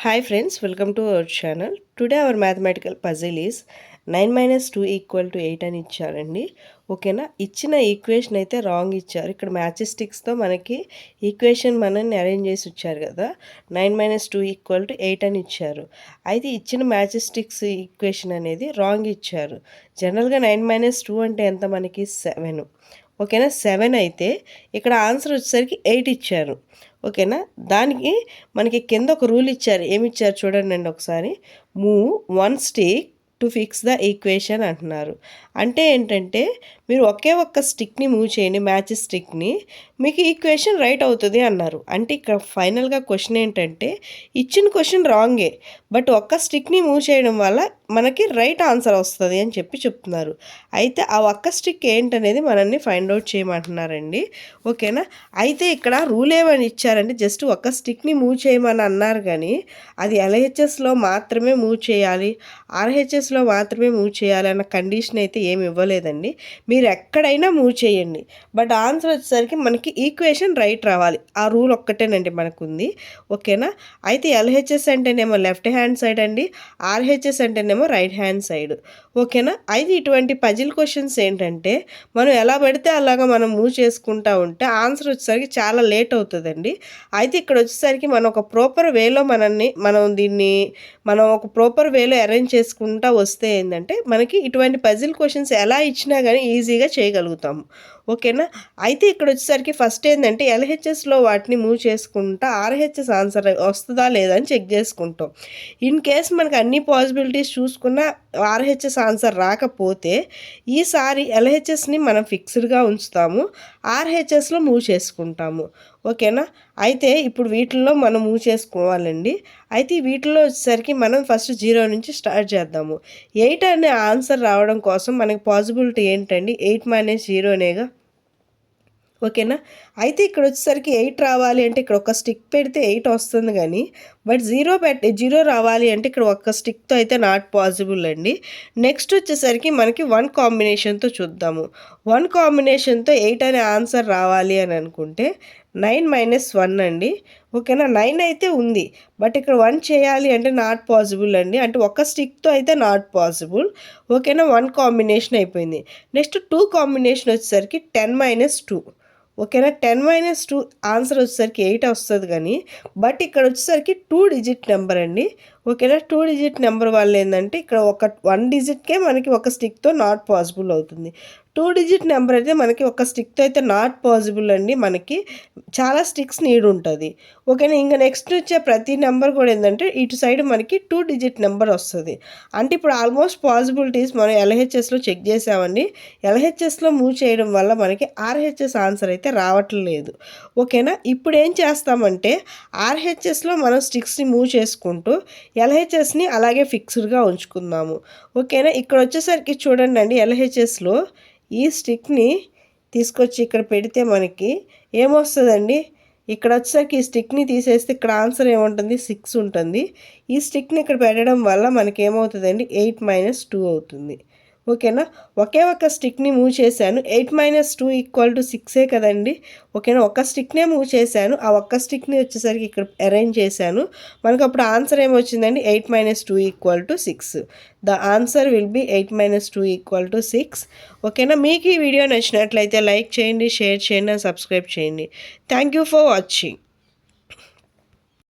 Hi friends, welcome to our channel. Today our mathematical puzzle is 9 minus 2 equal to 8 అని ఇచ్చారండి. ఓకేనా, ఇచ్చిన equation అయితే రాంగ్ ఇచ్చారు. ఇక్కడ మ్యాథ్స్టిక్స్తో మనకి ఈక్వేషన్ మనల్ని అరేంజ్ చేసి ఇచ్చారు కదా. 9 minus 2 ఈక్వల్ టు 8 అని ఇచ్చారు. అయితే ఇచ్చిన మ్యాథ్స్టిక్స్ ఈక్వేషన్ అనేది రాంగ్ ఇచ్చారు. జనరల్గా 9 minus 2 అంటే ఎంత, మనకి 7. ఓకేనా, 7 అయితే ఇక్కడ ఆన్సర్ వచ్చేసరికి 8 ఇచ్చారు. ఓకేనా, దానికి మనకి కింద ఒక రూల్ ఇచ్చారు. ఏమి ఇచ్చారు చూడండి ఒకసారి. Move one stick to fix the equation అంటున్నారు. అంటే ఏంటంటే మీరు ఒకే ఒక్క స్టిక్ని మూవ్ చేయండి, మ్యాచ్ స్టిక్ని, మీకు ఈక్వేషన్ రైట్ అవుతుంది అన్నారు. అంటే ఇక్కడ ఫైనల్గా క్వశ్చన్ ఏంటంటే ఇచ్చిన క్వశ్చన్ రాంగే, బట్ ఒక్క స్టిక్ని మూవ్ చేయడం వల్ల మనకి రైట్ ఆన్సర్ వస్తుంది అని చెప్తున్నారు. అయితే ఆ ఒక్క స్టిక్ ఏంటనేది మనల్ని ఫైండ్ అవుట్ చేయమంటున్నారండి. ఓకేనా, అయితే ఇక్కడ రూల్ ఏమని ఇచ్చారంటే జస్ట్ ఒక్క స్టిక్ని మూవ్ చేయమని అన్నారు, కానీ అది ఎల్హెచ్ఎస్లో మాత్రమే మూవ్ చేయాలి, ఆర్హెచ్ఎస్లో మాత్రమే మూవ్ చేయాలి అన్న కండిషన్ అయితే ఏమి ఇవ్వలేదండి. మీరు ఎక్కడైనా మూవ్ చేయండి, బట్ ఆన్సర్ వచ్చేసరికి మనకి ఈక్వేషన్ రైట్ రావాలి. ఆ రూల్ ఒక్కటేనండి మనకు ఉంది. ఓకేనా, అయితే ఎల్హెచ్ఎస్ అంటేనేమో లెఫ్ట్ హ్యాండ్ సైడ్ అండి, ఆర్హెచ్ఎస్ అంటేనేమో రైట్ హ్యాండ్ సైడ్. ఓకేనా, అయితే ఇటువంటి పజిల్ క్వశ్చన్స్ ఏంటంటే మనం ఎలా పెడితే అలాగా మనం మూవ్ చేసుకుంటూ ఉంటే ఆన్సర్ వచ్చేసరికి చాలా లేట్ అవుతుందండి. అయితే ఇక్కడ వచ్చేసరికి మనం ఒక ప్రాపర్ వేలో మనం ఒక ప్రాపర్ వేలో అరేంజ్ చేసుకుంటూ వస్తే ఏంటంటే మనకి ఇటువంటి పజిల్ క్వశ్చన్స్ ఎలా ఇచ్చినా కానీ ఈజీగా చేయగలుగుతాము. ఓకేనా, అయితే ఇక్కడ వచ్చేసరికి ఫస్ట్ ఏంటంటే ఎల్హెచ్ఎస్లో వాటిని మూవ్ చేసుకుంటా ఆర్హెచ్ఎస్ ఆన్సర్ వస్తుందా లేదా అని చెక్ చేసుకుంటాం. ఇన్ కేస్ మనకు అన్ని పాసిబిలిటీస్ చూసుకున్న ఆర్హెచ్ఎస్ ఆన్సర్ రాకపోతే ఈసారి ఎల్హెచ్ఎస్ని మనం ఫిక్స్డ్గా ఉంచుతాము, ఆర్హెచ్ఎస్లో మూవ్ చేసుకుంటాము. ఓకేనా, అయితే ఇప్పుడు వీటిల్లో మనం మూవ్ చేసుకోవాలండి. అయితే వీటిలో వచ్చేసరికి మనం ఫస్ట్ 0 నుంచి స్టార్ట్ చేద్దాము. 8 అనే ఆన్సర్ రావడం కోసం మనకి పాసిబిలిటీ ఏంటండి, 8 - 0నేగా. ఓకేనా, అయితే ఇక్కడ వచ్చేసరికి 8 రావాలి అంటే ఇక్కడ ఒక స్టిక్ పెడితే 8 వస్తుంది, కానీ బట్ 0 రావాలి అంటే ఇక్కడ ఒక్క స్టిక్తో అయితే నాట్ పాసిబుల్ అండి. నెక్స్ట్ వచ్చేసరికి మనకి 1 కాంబినేషన్తో చూద్దాము. 1 కాంబినేషన్తో 8 అనే ఆన్సర్ రావాలి అని అనుకుంటే 9 - 1 అండి. ఓకేనా, 9 అయితే ఉంది, బట్ ఇక్కడ 1 చేయాలి అంటే నాట్ పాసిబుల్ అండి. అంటే ఒక స్టిక్తో అయితే నాట్ పాసిబుల్. ఓకేనా, 1 కాంబినేషన్ అయిపోయింది. నెక్స్ట్ 2 కాంబినేషన్ వచ్చేసరికి 10 - 2. ఓకేనా, 10 - 2 ఆన్సర్ వచ్చేసరికి 8 వస్తుంది, కానీ బట్ ఇక్కడ వచ్చేసరికి 2 డిజిట్ నెంబర్ అండి. ఓకేనా, 2 డిజిట్ నెంబర్ వల్ల ఏంటంటే ఇక్కడ 1 డిజిట్కే మనకి ఒక స్టిక్తో నాట్ పాసిబుల్ అవుతుంది. 2 డిజిట్ నెంబర్ అయితే మనకి ఒక స్టిక్తో అయితే నాట్ పాసిబుల్ అండి, మనకి చాలా స్టిక్స్ నీడ్ ఉంటుంది. ఓకేనా, ఇంకా నెక్స్ట్ వచ్చే ప్రతి నెంబర్ కూడా ఏంటంటే ఇటు సైడ్ మనకి 2 డిజిట్ నెంబర్ వస్తుంది. అంటే ఇప్పుడు ఆల్మోస్ట్ పాసిబిలిటీస్ మనం ఎల్హెచ్ఎస్లో చెక్ చేసామండి. ఎల్హెచ్ఎస్లో మూవ్ చేయడం వల్ల మనకి ఆర్హెచ్ఎస్ ఆన్సర్ అయితే రావట్లేదు. ఓకేనా, ఇప్పుడు ఏం చేస్తామంటే ఆర్హెచ్ఎస్లో మనం స్టిక్స్ని మూవ్ చేసుకుంటూ ఎల్హెచ్ఎస్ని అలాగే ఫిక్స్డ్గా ఉంచుకుందాము. ఓకేనా, ఇక్కడ వచ్చేసరికి చూడండి అండి, ఎల్హెచ్ఎస్లో ఈ స్టిక్ని తీసుకొచ్చి ఇక్కడ పెడితే మనకి ఏమొస్తుందండి, ఇక్కడ వచ్చేసరికి ఈ స్టిక్ని తీసేస్తే ఇక్కడ ఆన్సర్ ఏముంటుంది, 6 ఉంటుంది. ఈ స్టిక్ని ఇక్కడ పెట్టడం వల్ల మనకి ఏమవుతుందండి, 8 - 2 అవుతుంది. ఓకేనా, ఒకే ఒక స్టిక్ని మూవ్ చేశాను, 8 - 2 = 6 కదండి. ఓకేనా, ఒక స్టిక్నే మూవ్ చేశాను, ఆ ఒక్క స్టిక్ని వచ్చేసరికి ఇక్కడ అరేంజ్ చేశాను. మనకు అప్పుడు ఆన్సర్ ఏమొచ్చిందండి, 8 - 2 = 6. The answer will be 8 - 2 = 6. ఓకేనా, మీకు ఈ వీడియో నచ్చినట్లయితే లైక్ చేయండి, షేర్ చేయండి, సబ్స్క్రైబ్ చేయండి. Thank you for watching.